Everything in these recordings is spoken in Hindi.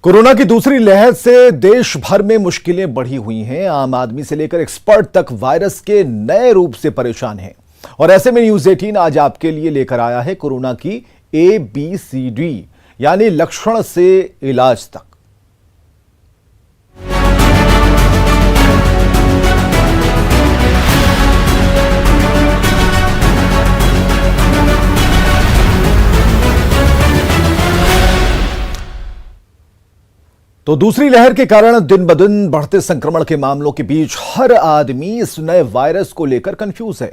कोरोना की दूसरी लहर से देश भर में मुश्किलें बढ़ी हुई हैं। आम आदमी से लेकर एक्सपर्ट तक वायरस के नए रूप से परेशान हैं और ऐसे में न्यूज 18 आज आपके लिए लेकर आया है कोरोना की ABCD यानी लक्षण से इलाज तक। तो दूसरी लहर के कारण दिन ब दिन बढ़ते संक्रमण के मामलों के बीच हर आदमी इस नए वायरस को लेकर कंफ्यूज है।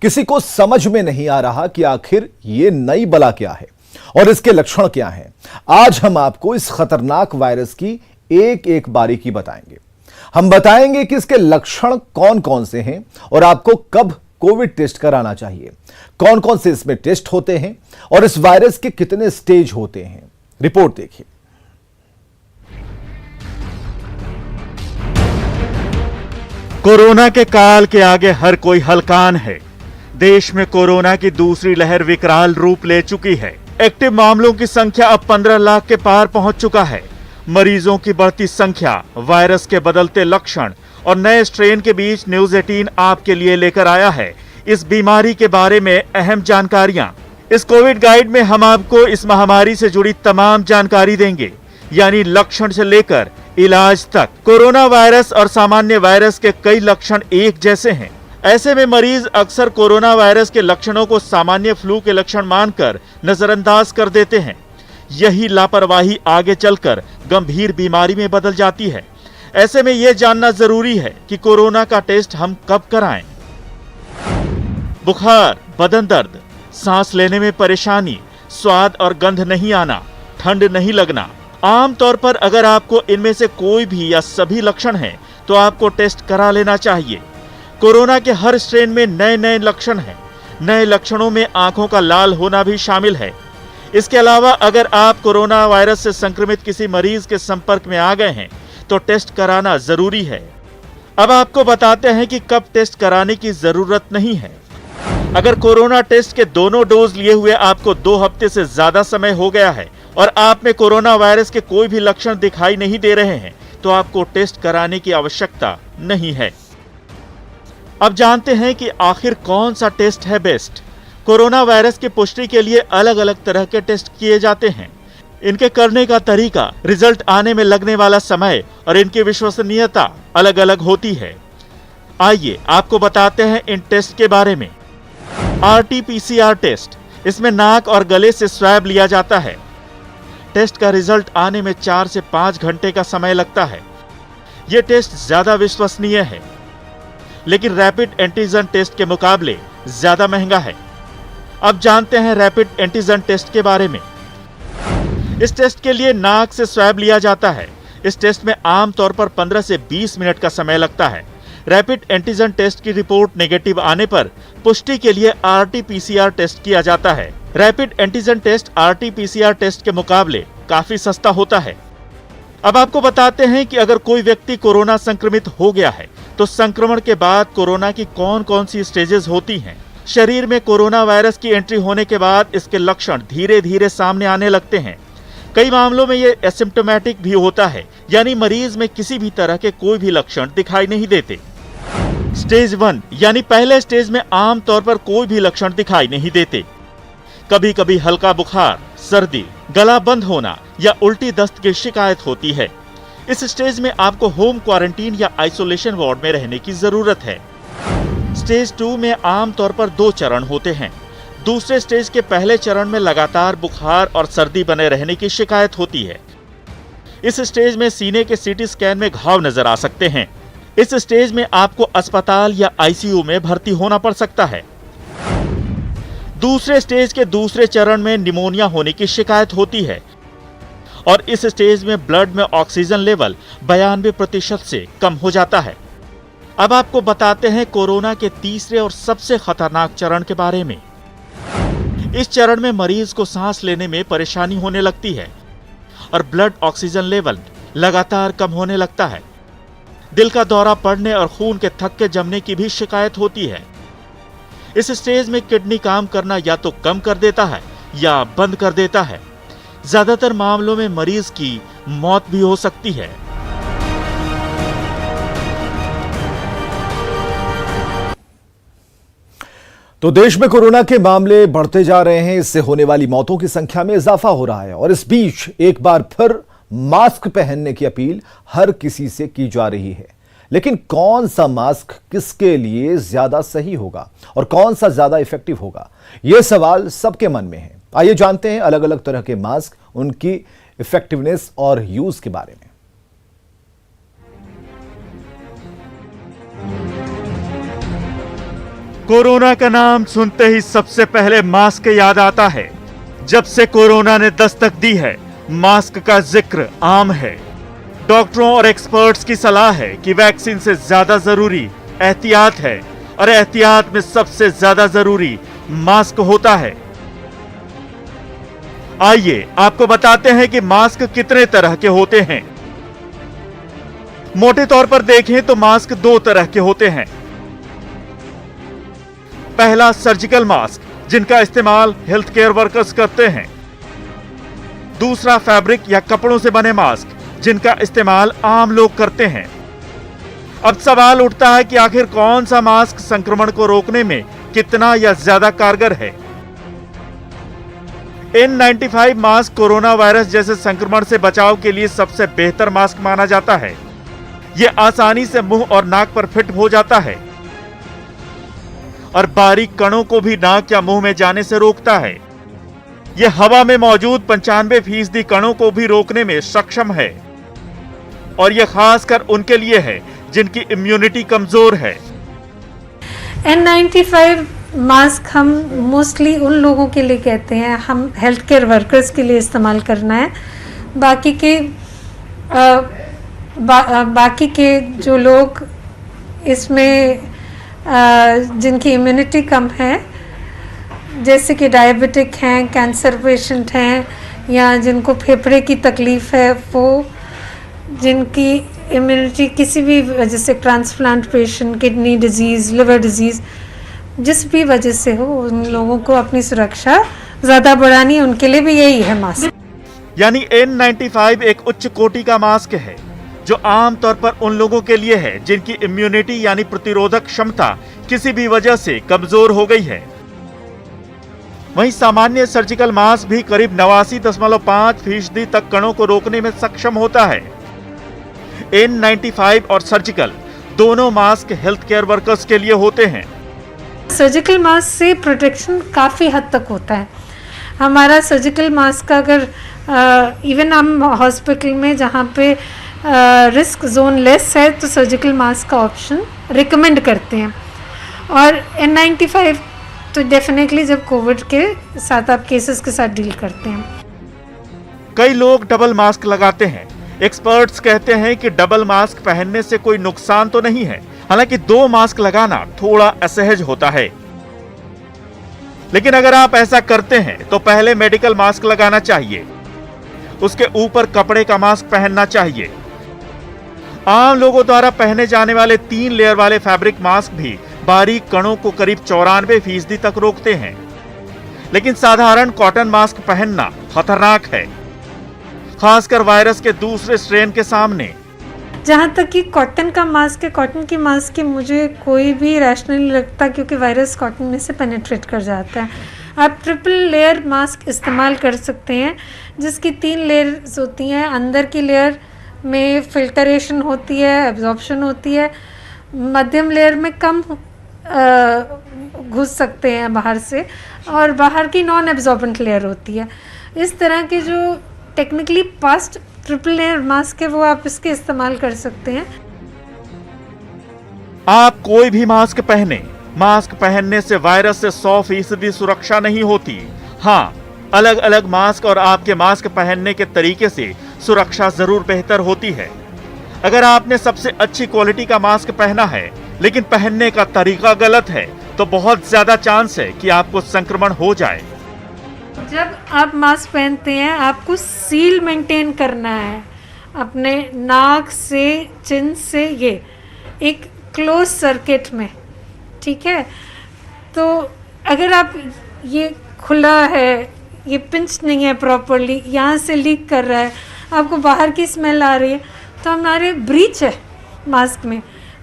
किसी को समझ में नहीं आ रहा कि आखिर ये नई बला क्या है और इसके लक्षण क्या हैं। आज हम आपको इस खतरनाक वायरस की एक एक बारीकी बताएंगे। हम बताएंगे कि इसके लक्षण कौन कौन से हैं और आपको कब कोविड टेस्ट कराना चाहिए, कौन कौन से इसमें टेस्ट होते हैं और इस वायरस के कितने स्टेज होते हैं। रिपोर्ट देखिए। कोरोना के काल के आगे हर कोई हलकान है। देश में कोरोना की दूसरी लहर विकराल रूप ले चुकी है। एक्टिव मामलों की संख्या अब 15 लाख के पार पहुंच चुका है। मरीजों की बढ़ती संख्या, वायरस के बदलते लक्षण और नए स्ट्रेन के बीच न्यूज 18 आपके लिए लेकर आया है इस बीमारी के बारे में अहम जानकारियां। इस कोविड गाइड में हम आपको इस महामारी से जुड़ी तमाम जानकारी देंगे, यानी लक्षण से लेकर इलाज तक। कोरोना वायरस और सामान्य वायरस के कई लक्षण एक जैसे हैं। ऐसे में मरीज अक्सर कोरोना वायरस के लक्षणों को सामान्य फ्लू के लक्षण मानकर नजरअंदाज कर देते हैं। यही लापरवाही आगे चलकर गंभीर बीमारी में बदल जाती है। ऐसे में यह जानना जरूरी है कि कोरोना का टेस्ट हम कब कराएं। बुखार, बदन दर्द, सांस लेने में परेशानी, स्वाद और गंध नहीं आना, ठंड नहीं लगना। आमतौर पर अगर आपको इनमें से कोई भी या सभी लक्षण हैं, तो आपको टेस्ट करा लेना चाहिए। कोरोना के हर स्ट्रेन में नए नए लक्षण हैं। नए लक्षणों में आंखों का लाल होना भी शामिल है। इसके अलावा अगर आप कोरोना वायरस से संक्रमित किसी मरीज के संपर्क में आ गए हैं, तो टेस्ट कराना जरूरी है। अब आपको बताते हैं कि कब टेस्ट कराने की जरूरत नहीं है। अगर कोरोना टेस्ट के दोनों डोज लिए हुए आपको 2 हफ्ते से ज्यादा समय हो गया है और आप में कोरोना वायरस के कोई भी लक्षण दिखाई नहीं दे रहे हैं, तो आपको टेस्ट कराने की आवश्यकता नहीं है। अब जानते हैं कि आखिर कौन सा टेस्ट है बेस्ट। कोरोना वायरस की पुष्टि के लिए अलग अलग तरह के टेस्ट किए जाते हैं। इनके करने का तरीका, रिजल्ट आने में लगने वाला समय और इनकी विश्वसनीयता अलग अलग होती है। आइए आपको बताते हैं इन टेस्ट के बारे में। RT-PCR टेस्ट, इसमें नाक और गले से स्वैब लिया जाता है। टेस्ट का रिजल्ट आने में 4 से 5 घंटे का समय लगता है। यह टेस्ट ज्यादा विश्वसनीय है, लेकिन रैपिड एंटीजन टेस्ट के मुकाबले ज्यादा महंगा है। अब जानते हैं रैपिड एंटीजन टेस्ट के बारे में। इस टेस्ट के लिए नाक से स्वैब लिया जाता है। इस टेस्ट में आमतौर पर 15 से 20 मिनट का समय लगता है। रैपिड एंटीजन टेस्ट की रिपोर्ट नेगेटिव आने पर पुष्टि के लिए RT-PCR टेस्ट किया जाता है। Rapid antigen test RT-PCR test के मुकाबले काफी सस्ता होता है। अब आपको बताते हैं कि अगर कोई व्यक्ति कोरोना संक्रमित हो गया है, तो संक्रमण के बाद कोरोना की कौन कौन सी स्टेजेस होती हैं। शरीर में कोरोना वायरस की एंट्री होने के बाद इसके लक्षण धीरे धीरे सामने आने लगते हैं। कई मामलों में ये एसिम्प्टोमेटिक भी होता है, यानी मरीज में किसी भी तरह के कोई भी लक्षण दिखाई नहीं देते। स्टेज 1 यानी पहले स्टेज में आमतौर पर कोई भी लक्षण दिखाई नहीं देते। कभी कभी हल्का बुखार, सर्दी, गला बंद होना या उल्टी दस्त की शिकायत होती है। इस स्टेज में आपको होम क्वारंटीन या आइसोलेशन वार्ड में रहने की जरूरत है। स्टेज 2 में आमतौर पर 2 चरण होते हैं। दूसरे स्टेज के पहले चरण में लगातार बुखार और सर्दी बने रहने की शिकायत होती है। इस स्टेज में सीने के CT स्कैन में घाव नजर आ सकते हैं। इस स्टेज में आपको अस्पताल या ICU में भर्ती होना पड़ सकता है। दूसरे स्टेज के दूसरे चरण में निमोनिया होने की शिकायत होती है और इस स्टेज में ब्लड में ऑक्सीजन लेवल 92% से कम हो जाता है। अब आपको बताते हैं कोरोना के तीसरे और सबसे खतरनाक चरण के बारे में। इस चरण में मरीज को सांस लेने में परेशानी होने लगती है और ब्लड ऑक्सीजन लेवल लगातार कम होने लगता है। दिल का दौरा पड़ने और खून के थक्के जमने की भी शिकायत होती है। इस स्टेज में किडनी काम करना या तो कम कर देता है या बंद कर देता है। ज्यादातर मामलों में मरीज की मौत भी हो सकती है। तो देश में कोरोना के मामले बढ़ते जा रहे हैं, इससे होने वाली मौतों की संख्या में इजाफा हो रहा है और इस बीच एक बार फिर मास्क पहनने की अपील हर किसी से की जा रही है। लेकिन कौन सा मास्क किसके लिए ज्यादा सही होगा और कौन सा ज्यादा इफेक्टिव होगा, यह सवाल सबके मन में है। आइए जानते हैं अलग अलग तरह के मास्क, उनकी इफेक्टिवनेस और यूज के बारे में। कोरोना का नाम सुनते ही सबसे पहले मास्क याद आता है। जब से कोरोना ने दस्तक दी है, मास्क का जिक्र आम है। डॉक्टरों और एक्सपर्ट्स की सलाह है कि वैक्सीन से ज्यादा जरूरी एहतियात है और एहतियात में सबसे ज्यादा जरूरी मास्क होता है। आइए आपको बताते हैं कि मास्क कितने तरह के होते हैं। मोटे तौर पर देखें तो मास्क दो तरह के होते हैं। पहला सर्जिकल मास्क, जिनका इस्तेमाल हेल्थ केयर वर्कर्स करते हैं। दूसरा फैब्रिक या कपड़ों से बने मास्क, जिनका इस्तेमाल आम लोग करते हैं। अब सवाल उठता है कि आखिर कौन सा मास्क संक्रमण को रोकने में कितना या ज्यादा कारगर है। N95 मास्क कोरोना वायरस जैसे संक्रमण से बचाव के लिए सबसे बेहतर मास्क माना जाता है। यह आसानी से मुंह और नाक पर फिट हो जाता है और बारीक कणों को भी नाक या मुंह में जाने से रोकता है। यह हवा में मौजूद 95% कणों को भी रोकने में सक्षम है और यह खासकर उनके लिए है जिनकी इम्यूनिटी कमजोर है। N95 मास्क हम मोस्टली उन लोगों के लिए कहते हैं, हम हेल्थ केयर वर्कर्स के लिए इस्तेमाल करना है। बाकी के जो लोग इसमें जिनकी इम्यूनिटी कम है, जैसे कि डायबिटिक हैं, कैंसर पेशेंट हैं या जिनको फेफड़े की तकलीफ़ है, वो जिनकी इम्यूनिटी किसी भी वजह से, transplant patient, kidney disease, liver disease, जिस भी वजह से हो, उन लोगों को अपनी सुरक्षा ज़्यादा बढ़ानी है, उनके लिए भी यही है मास्क। यानी N95 एक उच्च कोटि का मास्क है जो आमतौर पर उन लोगों के लिए है जिनकी इम्यूनिटी यानी प्रतिरोधक क्षमता किसी भी वजह से कमजोर हो गई है। वहीं सामान्य सर्जिकल मास्क भी करीब 89.5% तक कणों को रोकने में सक्षम होता है। N95 और सर्जिकल दोनों मास्क हेल्थ केयर वर्कर्स के लिए होते हैं। सर्जिकल मास्क से प्रोटेक्शन काफ़ी हद तक होता है। हमारा सर्जिकल मास्क का अगर इवन हम हॉस्पिटल में जहाँ पे रिस्क जोन लेस है, तो सर्जिकल मास्क का ऑप्शन रिकमेंड करते हैं। और N95 तो डेफिनेटली जब कोविड के साथ आप केसेस के साथ डील करते हैं। कई लोग डबल मास्क लगाते हैं। एक्सपर्ट्स कहते हैं कि डबल मास्क पहनने से कोई नुकसान तो नहीं है, हालांकि दो मास्क लगाना थोड़ा असहज होता है। लेकिन अगर आप ऐसा करते हैं तो पहले मेडिकल मास्क लगाना चाहिए, उसके ऊपर कपड़े का मास्क पहनना चाहिए। आम लोगों द्वारा पहने जाने वाले 3 लेयर वाले फैब्रिक मास्क भी बारीक कणों को करीब 94% तक रोकते हैं। लेकिन साधारण कॉटन मास्क पहनना खतरनाक है, खासकर वायरस के दूसरे स्ट्रेन के सामने। जहाँ तक कि कॉटन का मास्क है, कॉटन की मास्क की मुझे कोई भी रैशनल नहीं लगता, क्योंकि वायरस कॉटन में से पेनिट्रेट कर जाता है। आप ट्रिपल लेयर मास्क इस्तेमाल कर सकते हैं, जिसकी 3 लेयर्स होती हैं। अंदर की लेयर में फिल्टरेशन होती है, एब्जॉर्प्शन होती है। मध्यम लेयर में कम घुस सकते हैं बाहर से, और बाहर की नॉन एब्जॉर्बेंट लेयर होती है। इस तरह के जो technically past triple layer mask है, वो आप इसके इस्तेमाल कर सकते हैं। आप कोई भी मास्क पहने, मास्क पहनने से वायरस से 100% सुरक्षा नहीं होती। हाँ, अलग अलग मास्क और आपके मास्क पहनने के तरीके से सुरक्षा जरूर बेहतर होती है। अगर आपने सबसे अच्छी क्वालिटी का मास्क पहना है लेकिन पहनने का तरीका गलत है, तो बहुत ज्यादा चांस है कि आपको संक्रमण हो जाए। जब आप मास्क पहनते हैं, आपको सील मेंटेन करना है अपने नाक से, चिन से, ये एक क्लोज सर्किट में, ठीक है। तो अगर आप ये खुला है, ये पिंच नहीं है प्रॉपरली, यहाँ से लीक कर रहा है, आपको बाहर की स्मेल आ रही है, तो हमारे ब्रीच है मास्क में,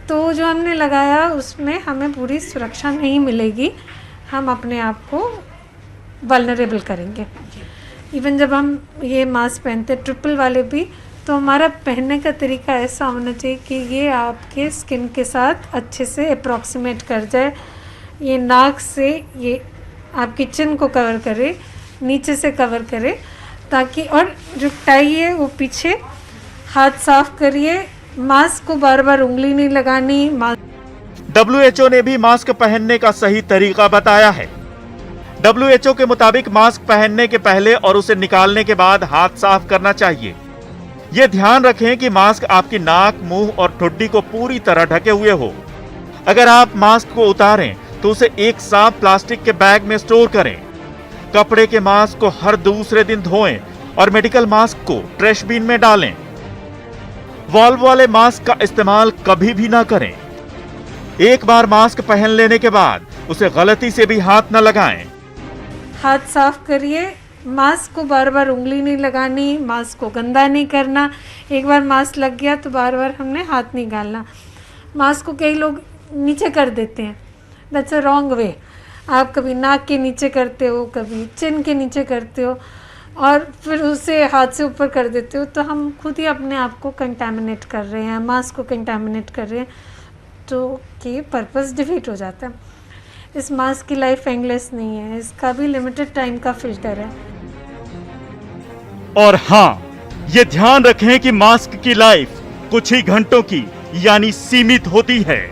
तो जो हमने लगाया उसमें हमें पूरी सुरक्षा नहीं मिलेगी, हम अपने आप को वल्नरेबल करेंगे। इवन जब हम ये मास्क पहनते हैं ट्रिपल वाले भी, तो हमारा पहनने का तरीका ऐसा होना चाहिए कि ये आपके स्किन के साथ अच्छे से अप्रॉक्सीमेट कर जाए, ये नाक से ये आपकी चिन को कवर करे, नीचे से कवर करे, ताकि और जो टाई है वो पीछे, हाथ साफ करिए, मास्क को बार बार उंगली नहीं लगानी। WHO ने भी मास्क पहनने का सही तरीका बताया है। WHO के मुताबिक मास्क पहनने के पहले और उसे निकालने के बाद हाथ साफ करना चाहिए। ये ध्यान रखें कि मास्क आपकी नाक, मुंह और ठुड्डी को पूरी तरह ढके हुए हो। अगर आप मास्क को उतारें तो उसे एक साफ प्लास्टिक के बैग में स्टोर करें। कपड़े के मास्क को हर दूसरे दिन धोएं और मेडिकल मास्क को ट्रैश बिन में डालें। वॉल्व वाले मास्क का इस्तेमाल कभी भी ना करें। एक बार मास्क पहन लेने के बाद उसे गलती से भी हाथ न लगाएं। हाथ साफ करिए, मास्क को बार बार उंगली नहीं लगानी, मास्क को गंदा नहीं करना। एक बार मास्क लग गया तो बार बार हमने हाथ नहीं डालना। मास्क को कई लोग नीचे कर देते हैं, दैट्स अ रॉन्ग वे। आप कभी नाक के नीचे करते हो, कभी चिन के नीचे करते हो और फिर उसे हाथ से ऊपर कर देते हो, तो हम खुद ही अपने आप को कंटामिनेट कर रहे हैं, मास्क को कंटामिनेट कर रहे हैं, तो कि पर्पस डिफीट हो जाता है। इस मास्क की लाइफ एंडलेस नहीं है, इसका भी लिमिटेड टाइम का फिल्टर है। और हाँ, ये ध्यान रखें कि मास्क की लाइफ कुछ ही घंटों की यानी सीमित होती है।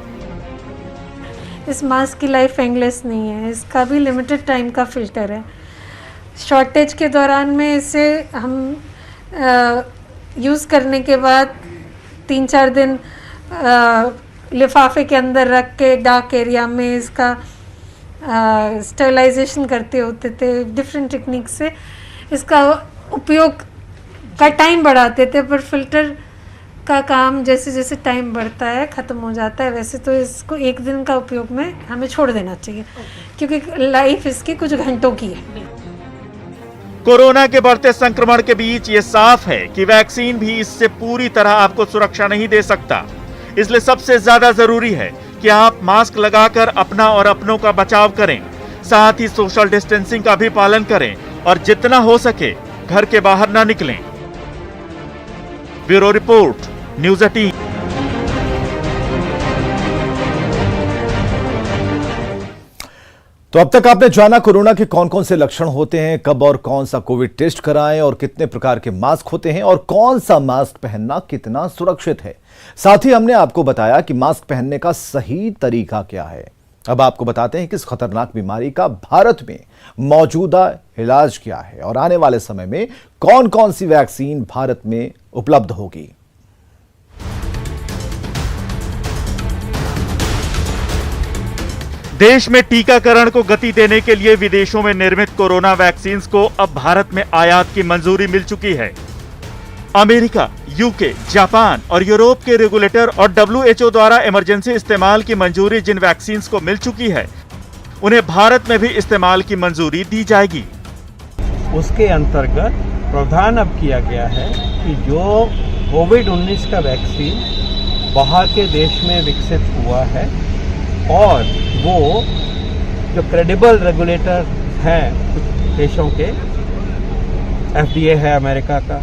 इस मास्क की लाइफ एंडलेस नहीं है, इसका भी लिमिटेड टाइम का फिल्टर है। शॉर्टेज के दौरान में इसे हम यूज़ करने के बाद 3-4 दिन लिफाफे के अंदर रख के डार्क एरिया में इसका स्टरलाइजेशन करते होते थे, डिफरेंट टेक्निक से इसका उपयोग का टाइम बढ़ाते थे, पर फिल्टर का काम जैसे जैसे टाइम बढ़ता है ख़त्म हो जाता है। वैसे तो इसको एक दिन का उपयोग में हमें छोड़ देना चाहिए, क्योंकि लाइफ इसकी कुछ घंटों की है। कोरोना के बढ़ते संक्रमण के बीच ये साफ है कि वैक्सीन भी इससे पूरी तरह आपको सुरक्षा नहीं दे सकता। इसलिए सबसे ज्यादा जरूरी है कि आप मास्क लगाकर अपना और अपनों का बचाव करें, साथ ही सोशल डिस्टेंसिंग का भी पालन करें और जितना हो सके घर के बाहर ना निकलें। Bureau report, news 18। तो अब तक आपने जाना कोरोना के कौन कौन से लक्षण होते हैं, कब और कौन सा कोविड टेस्ट कराएं और कितने प्रकार के मास्क होते हैं और कौन सा मास्क पहनना कितना सुरक्षित है। साथ ही हमने आपको बताया कि मास्क पहनने का सही तरीका क्या है। अब आपको बताते हैं कि इस खतरनाक बीमारी का भारत में मौजूदा इलाज क्या है और आने वाले समय में कौन कौन सी वैक्सीन भारत में उपलब्ध होगी। देश में टीकाकरण को गति देने के लिए विदेशों में निर्मित कोरोना वैक्सीन को अब भारत में आयात की मंजूरी मिल चुकी है। अमेरिका, यूके, जापान और यूरोप के रेगुलेटर और WHO द्वारा इमरजेंसी इस्तेमाल की मंजूरी जिन वैक्सीन को मिल चुकी है, उन्हें भारत में भी इस्तेमाल की मंजूरी दी जाएगी। उसके अंतर्गत प्रावधान अब किया गया है कि जो कोविड-19 का वैक्सीन बाहर के देश में विकसित हुआ है और वो जो क्रेडिबल रेगुलेटर हैं कुछ देशों के, FDA है अमेरिका का,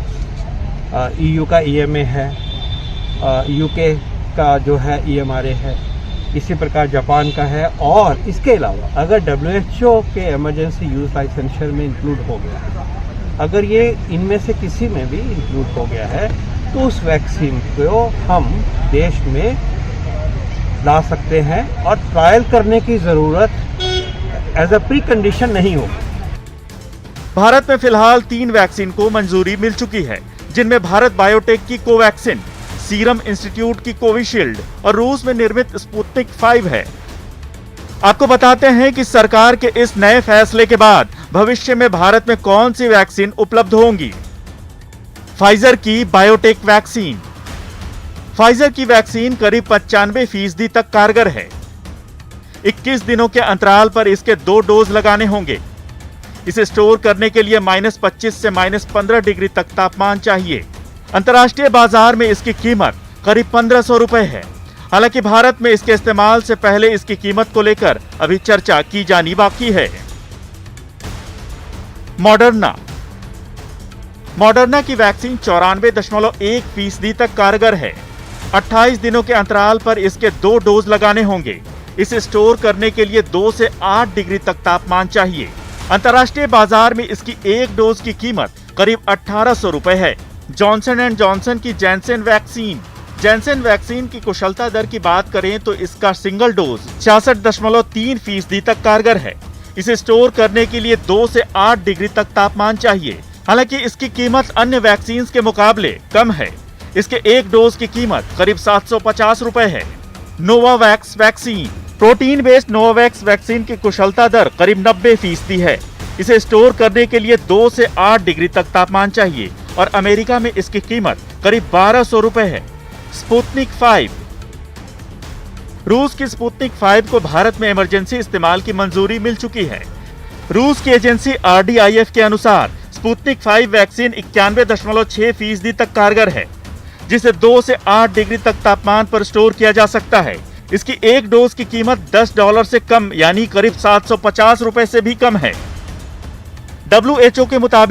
EU का EMA है, UK का जो है EMRA है, इसी प्रकार जापान का है, और इसके अलावा अगर WHO के इमरजेंसी यूज लाइसेंसर में इंक्लूड हो गया है, अगर ये इनमें से किसी में भी इंक्लूड हो गया है, तो उस वैक्सीन को हम देश में ला सकते हैं और ट्रायल करने की जरूरत एज अ प्री कंडीशन नहीं होगी। भारत में फिलहाल 3 वैक्सीन को मंजूरी मिल चुकी है, जिनमें भारत बायोटेक की कोवैक्सीन, सीरम इंस्टीट्यूट की कोविशील्ड और रूस में निर्मित स्पुतनिक 5 है। आपको बताते हैं कि सरकार के इस नए फैसले के बाद भविष्य में भारत में कौन सी वैक्सीन उपलब्ध होंगी। फाइजर की बायोटेक वैक्सीन। फाइजर की वैक्सीन करीब 95% तक कारगर है। 21 दिनों के अंतराल पर इसके 2 डोज लगाने होंगे। इसे स्टोर करने के लिए -25 से -15 डिग्री तक तापमान चाहिए। अंतर्राष्ट्रीय बाजार में इसकी कीमत करीब 1500 रुपए है। हालांकि भारत में इसके इस्तेमाल से पहले इसकी कीमत को लेकर अभी चर्चा की जानी बाकी है। मॉडर्ना की वैक्सीन 94.1% तक कारगर है। 28 दिनों के अंतराल पर इसके 2 डोज लगाने होंगे। इसे स्टोर करने के लिए 2 से 8 डिग्री तक तापमान चाहिए। अंतर्राष्ट्रीय बाजार में इसकी 1 डोज की कीमत करीब 1800 रुपए है। जॉनसन एंड जॉनसन की जैनसन वैक्सीन की कुशलता दर की बात करें तो इसका सिंगल डोज 66.3% तक कारगर है। इसे स्टोर करने के लिए 2 से 8 डिग्री तक तापमान चाहिए। हालांकि इसकी कीमत अन्य वैक्सीन के मुकाबले कम है। इसके 1 डोज की कीमत करीब 750 रुपए है। Novavax vaccine, protein based Novavax vaccine की कुशलता दर करीब 90% है। इसे स्टोर करने के लिए 2 से 8 डिग्री तक तापमान चाहिए और अमेरिका में इसकी कीमत करीब 1200 रुपए है। स्पुतनिक 5, रूस की स्पुतनिक 5 को भारत में इमरजेंसी इस्तेमाल की मंजूरी मिल चुकी है। रूस की एजेंसी RDIF के अनुसार स्पुतनिक 5 वैक्सीन 91.6% तक कारगर है, जिसे 2 से 8 डिग्री तक तापमान पर स्टोर किया जा सकता है। इसकी 1 डोज की कीमत $10 से कम यानी करीब 750 रुपए से भी कम है। WHO के मुताबिक